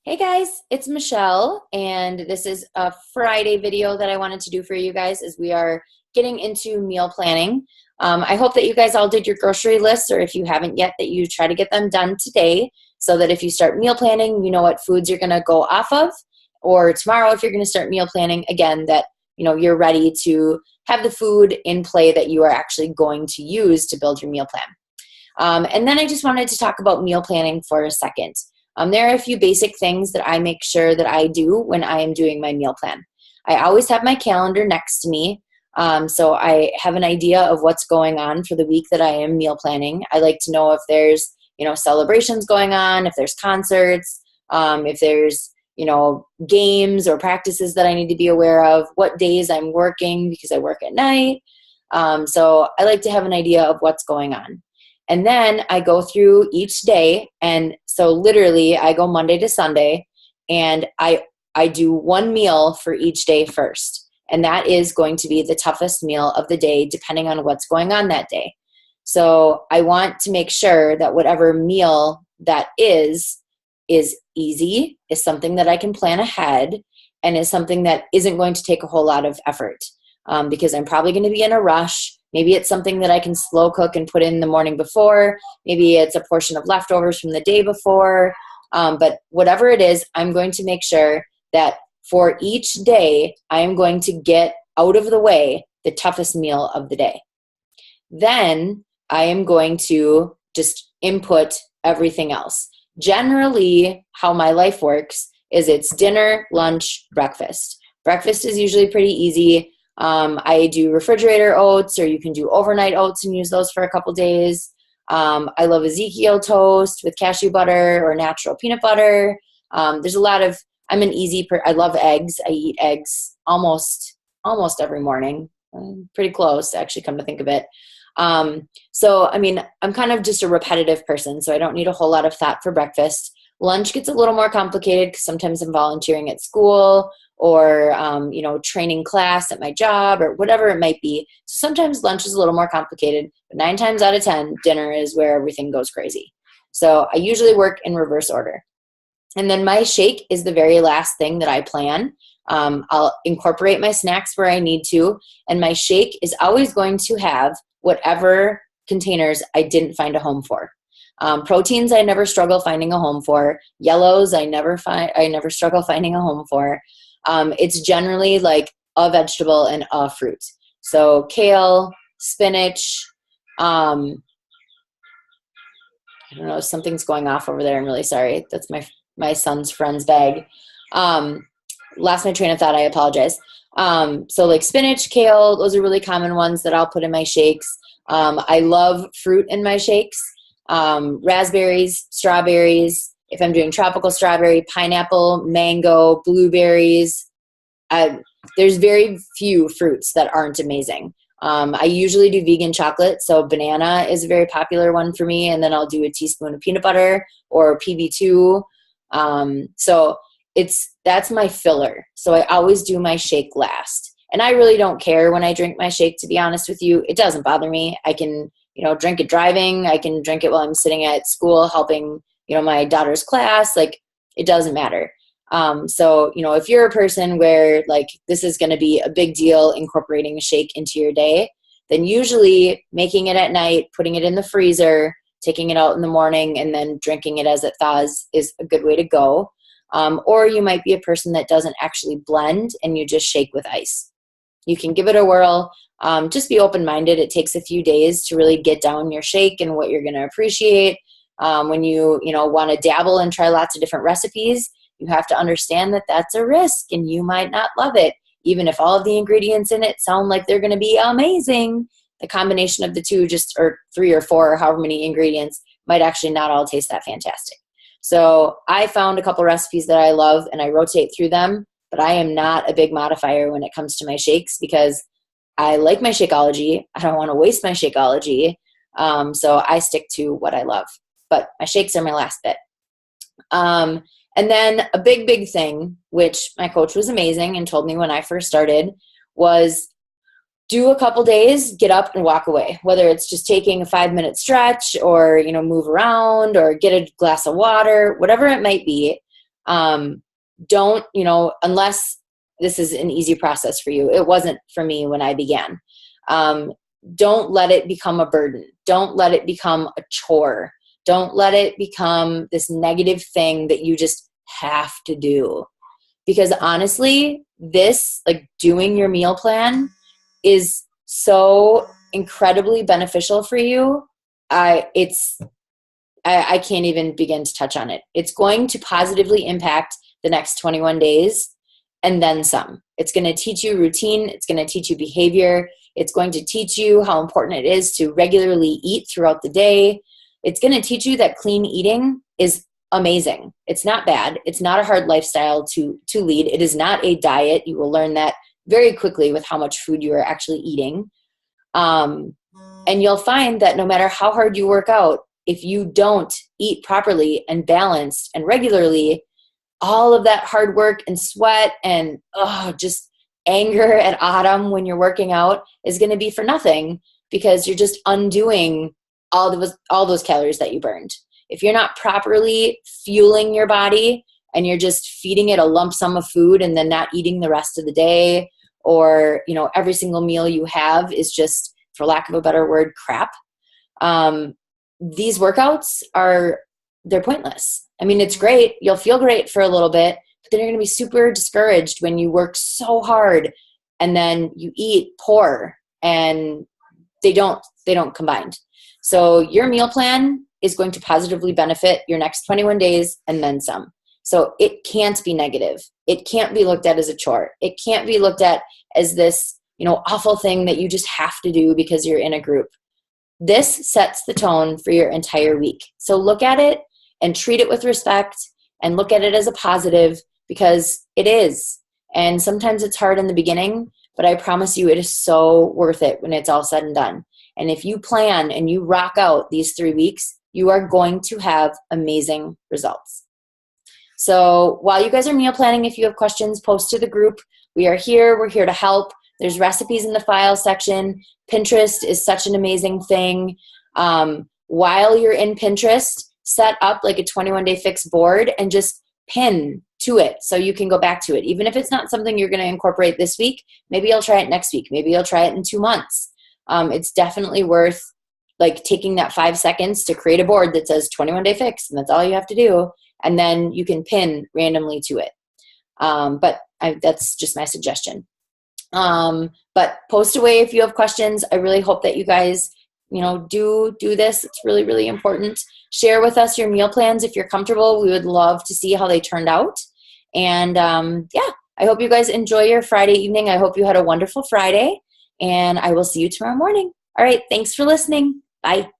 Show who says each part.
Speaker 1: Hey guys, it's Michelle, and this is a Friday video that I wanted to do for you guys as we are getting into meal planning. I hope that you guys all did your grocery lists, or if you haven't yet, that you try to get them done today so that if you start meal planning, you know what foods you're going to go off of, or tomorrow if you're going to start meal planning, again, that you're ready to have the food in play that you are actually going to use to build your meal plan. And then I just wanted to talk about meal planning for a second. There are a few basic things that I make sure that I do when I am doing my meal plan. I always have my calendar next to me, so I have an idea of what's going on for the week that I am meal planning. I like to know if there's celebrations going on, if there's concerts, if there's games or practices that I need to be aware of, what days I'm working because I work at night. So I like to have an idea of what's going on. And then I go through each day, and so literally I go Monday to Sunday, and I do one meal for each day first. And that is going to be the toughest meal of the day, depending on what's going on that day. So I want to make sure that whatever meal that is easy, is something that I can plan ahead, and is something that isn't going to take a whole lot of effort, because I'm probably going to be in a rush. Maybe it's something that I can slow cook and put in the morning before. Maybe it's a portion of leftovers from the day before. But whatever it is, I'm going to make sure that for each day, I am going to get out of the way the toughest meal of the day. Then I am going to just input everything else. Generally, how my life works is it's dinner, lunch, breakfast. Breakfast is usually pretty easy. I do refrigerator oats, or you can do overnight oats and use those for a couple days. I love Ezekiel toast with cashew butter or natural peanut butter. There's a lot of, I'm an easy, I love eggs. I eat eggs almost every morning. Pretty close, actually, come to think of it. So, I mean, I'm kind of just a repetitive person, so I don't need a whole lot of fat for breakfast. Lunch gets a little more complicated because sometimes I'm volunteering at school, or training class at my job, or whatever it might be. So sometimes lunch is a little more complicated, but 9 times out of 10, dinner is where everything goes crazy. So I usually work in reverse order. And then my shake is the very last thing that I plan. I'll incorporate my snacks where I need to, and my shake is always going to have whatever containers I didn't find a home for. Proteins I never struggle finding a home for. Yellows I never struggle finding a home for. It's generally like a vegetable and a fruit. So kale, spinach, I don't know, something's going off over there. I'm really sorry. That's my son's friend's bag. Lost my train of thought. I apologize. So like spinach, kale, those are really common ones that I'll put in my shakes. I love fruit in my shakes. Raspberries, strawberries. If I'm doing tropical strawberry, pineapple, mango, blueberries, there's very few fruits that aren't amazing. I usually do vegan chocolate, so banana is a very popular one for me, and then I'll do a teaspoon of peanut butter or PB2. So that's my filler. So I always do my shake last. And I really don't care when I drink my shake, to be honest with you. It doesn't bother me. I can, drink it driving. I can drink it while I'm sitting at school helping my daughter's class. Like, it doesn't matter. So, if you're a person where like this is going to be a big deal incorporating a shake into your day, then usually making it at night, putting it in the freezer, taking it out in the morning, and then drinking it as it thaws is a good way to go. Or you might be a person that doesn't actually blend and you just shake with ice. You can give it a whirl. Just be open-minded. It takes a few days to really get down your shake and what you're going to appreciate. When you want to dabble and try lots of different recipes, you have to understand that that's a risk and you might not love it. Even if all of the ingredients in it sound like they're going to be amazing, the combination of the two, or 3 or 4 or however many ingredients, might actually not all taste that fantastic. So I found a couple recipes that I love and I rotate through them, but I am not a big modifier when it comes to my shakes because I like my Shakeology. I don't want to waste my Shakeology. So I stick to what I love. But my shakes are my last bit. And then a big thing, which my coach was amazing and told me when I first started, was do a couple days, get up and walk away. Whether it's just taking a 5-minute stretch or, move around or get a glass of water, whatever it might be. Don't, unless this is an easy process for you. It wasn't for me when I began. Don't let it become a burden. Don't let it become a chore. Don't let it become this negative thing that you just have to do. Because honestly, this, like doing your meal plan, is so incredibly beneficial for you. I can't even begin to touch on it. It's going to positively impact the next 21 days and then some. It's going to teach you routine. It's going to teach you behavior. It's going to teach you how important it is to regularly eat throughout the day. It's going to teach you that clean eating is amazing. It's not bad. It's not a hard lifestyle to lead. It is not a diet. You will learn that very quickly with how much food you are actually eating. And you'll find that no matter how hard you work out, if you don't eat properly and balanced and regularly, all of that hard work and sweat and just anger at autumn when you're working out is going to be for nothing, because you're just undoing all those calories that you burned. If you're not properly fueling your body and you're just feeding it a lump sum of food and then not eating the rest of the day, or every single meal you have is just, for lack of a better word, crap, these workouts they're pointless. I mean, it's great. You'll feel great for a little bit, but then you're going to be super discouraged when you work so hard and then you eat poor, and they don't combine. So your meal plan is going to positively benefit your next 21 days and then some. So it can't be negative. It can't be looked at as a chore. It can't be looked at as this, awful thing that you just have to do because you're in a group. This sets the tone for your entire week. So look at it and treat it with respect and look at it as a positive, because it is. And sometimes it's hard in the beginning, but I promise you it is so worth it when it's all said and done. And if you plan and you rock out these 3 weeks, you are going to have amazing results. So while you guys are meal planning, if you have questions, post to the group. We are here. We're here to help. There's recipes in the file section. Pinterest is such an amazing thing. While you're in Pinterest, set up like a 21-day fix board and just pin to it so you can go back to it. Even if it's not something you're going to incorporate this week, maybe you'll try it next week. Maybe you'll try it in 2 months. It's definitely worth taking that 5 seconds to create a board that says 21-day fix, and that's all you have to do. And then you can pin randomly to it. But that's just my suggestion. But post away if you have questions. I really hope that you guys, do this. It's really, really important. Share with us your meal plans if you're comfortable. We would love to see how they turned out. And I hope you guys enjoy your Friday evening. I hope you had a wonderful Friday, and I will see you tomorrow morning. All right. Thanks for listening. Bye.